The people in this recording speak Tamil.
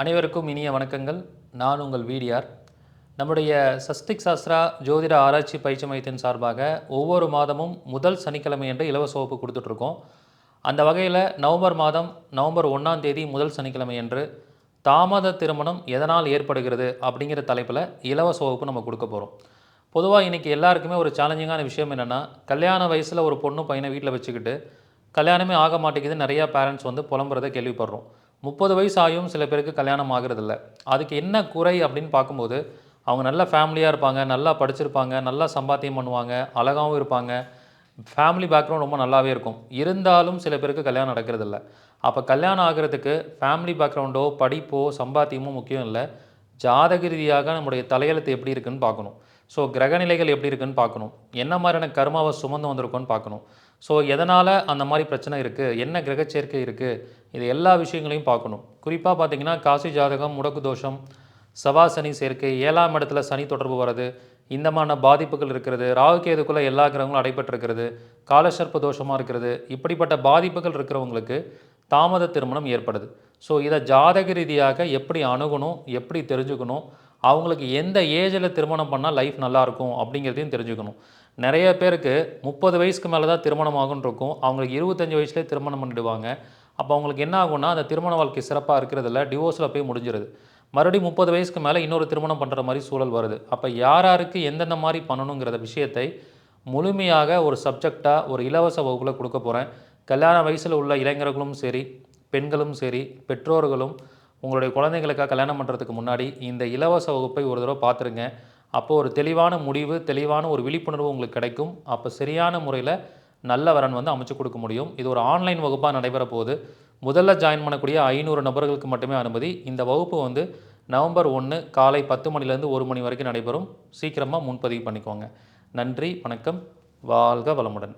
அனைவருக்கும் இனிய வணக்கங்கள். நான் உங்கள் வீடியார். நம்முடைய சஸ்திக் சாஸ்திரா ஜோதிட ஆராய்ச்சி பயிற்சி மையத்தின் சார்பாக ஒவ்வொரு மாதமும் முதல் சனிக்கிழமை என்று இலவச வகுப்பு கொடுத்துட்ருக்கோம். அந்த வகையில் நவம்பர் மாதம் நவம்பர் 1ஆம் தேதி முதல் சனிக்கிழமை என்று தாமத திருமணம் எதனால் ஏற்படுகிறது அப்படிங்கிற தலைப்பில் இலவச வகுப்பு நம்ம கொடுக்க போகிறோம். பொதுவாக இன்றைக்கி எல்லாருக்குமே ஒரு சேலஞ்சிங்கான விஷயம் என்னென்னா, கல்யாண வயசில் ஒரு பொண்ணு பையனை வீட்டில் வச்சுக்கிட்டு கல்யாணமே ஆக மாட்டேங்குது. நிறையா பேரண்ட்ஸ் புலம்புறதை கேள்விப்படுறோம். 30 வயசு ஆகியும் சில பேருக்கு கல்யாணம் ஆகிறதில்ல. அதுக்கு என்ன குறை அப்படின்னு பார்க்கும்போது, அவங்க நல்ல ஃபேமிலியாக இருப்பாங்க, நல்லா படிச்சிருப்பாங்க, நல்லா சம்பாத்தியம் பண்ணுவாங்க, அழகாகவும் இருப்பாங்க, ஃபேமிலி பேக்ரவுண்ட் ரொம்ப நல்லாவே இருக்கும். இருந்தாலும் சில பேருக்கு கல்யாணம் நடக்கிறதில்ல. அப்போ கல்யாணம் ஆகிறதுக்கு ஃபேமிலி பேக்ரவுண்டோ படிப்போ சம்பாத்தியமோ முக்கியம் இல்லை. ஜாதக ரீதியாக நம்முடைய தலையெழுத்து எப்படி இருக்குன்னு பார்க்கணும். ஸோ கிரகநிலைகள் எப்படி இருக்குன்னு பார்க்கணும். என்ன மாதிரியான கர்மாவை சுமந்து வந்திருக்கோன்னு பார்க்கணும். ஸோ எதனால் அந்த மாதிரி பிரச்சனை இருக்குது, என்ன கிரகச்சேர்க்கை இருக்குது, இது எல்லா விஷயங்களையும் பார்க்கணும். குறிப்பாக பார்த்திங்கன்னா காசி ஜாதகம், முடக்கு தோஷம், செவ்வாய் சனி சேர்க்கை, 7ஆம் இடத்துல சனி தொடர்பு வர்றது, இந்த மாதிரியான பாதிப்புகள் இருக்கிறது, ராகுகேதுக்குள்ளே எல்லா கிரகங்களும் அடைபட்டிருக்கிறது, காலசர்ப்ப தோஷமாக இருக்கிறது, இப்படிப்பட்ட பாதிப்புகள் இருக்கிறவங்களுக்கு தாமத திருமணம் ஏற்படுது. ஸோ இதை ஜாதக ரீதியாக எப்படி அணுகணும், எப்படி தெரிஞ்சுக்கணும், அவங்களுக்கு எந்த ஏஜில் திருமணம் பண்ணால் லைஃப் நல்லாயிருக்கும் அப்படிங்கிறதையும் தெரிஞ்சுக்கணும். நிறைய பேருக்கு 30 வயசுக்கு மேலே தான் திருமணம் ஆகுன்னு இருக்கும். அவங்களுக்கு 25 வயசுலேயே திருமணம் பண்ணிடுவாங்க. அப்போ அவங்களுக்கு என்ன ஆகும்னா, அந்த திருமண வாழ்க்கை சிறப்பாக இருக்கிறதில்ல, டிவோர்ஸில் போய் முடிஞ்சிருது. மறுபடியும் 30 வயசுக்கு மேலே இன்னொரு திருமணம் பண்ணுற மாதிரி சூழல் வருது. அப்போ யாருக்கு எந்தெந்த மாதிரி பண்ணணுங்கிற விஷயத்தை முழுமையாக ஒரு சப்ஜெக்டாக ஒரு இலவச வகுப்பில் கொடுக்க போகிறேன். கல்யாண வயசில் உள்ள இளைஞர்களும் சரி, பெண்களும் சரி, பெற்றோர்களும் உங்களுடைய குழந்தைங்களுக்காக கல்யாணம் பண்ணுறதுக்கு முன்னாடி இந்த இலவச வகுப்பை ஒரு தடவை பார்த்துருங்க. அப்போது ஒரு தெளிவான முடிவு, தெளிவான ஒரு விழிப்புணர்வு உங்களுக்கு கிடைக்கும். அப்போ சரியான முறையில் நல்ல வரன் அமைச்சு கொடுக்க முடியும். இது ஒரு ஆன்லைன் வகுப்பாக நடைபெற போகுது. முதல்ல ஜாயின் பண்ணக்கூடிய 500 நபர்களுக்கு மட்டுமே அனுமதி. இந்த வகுப்பு நவம்பர் 1 காலை 10 மணிலேருந்து 1 மணி வரைக்கும் நடைபெறும். சீக்கிரமாக முன்பதிவு பண்ணிக்கோங்க. நன்றி, வணக்கம், வாழ்க வளமுடன்.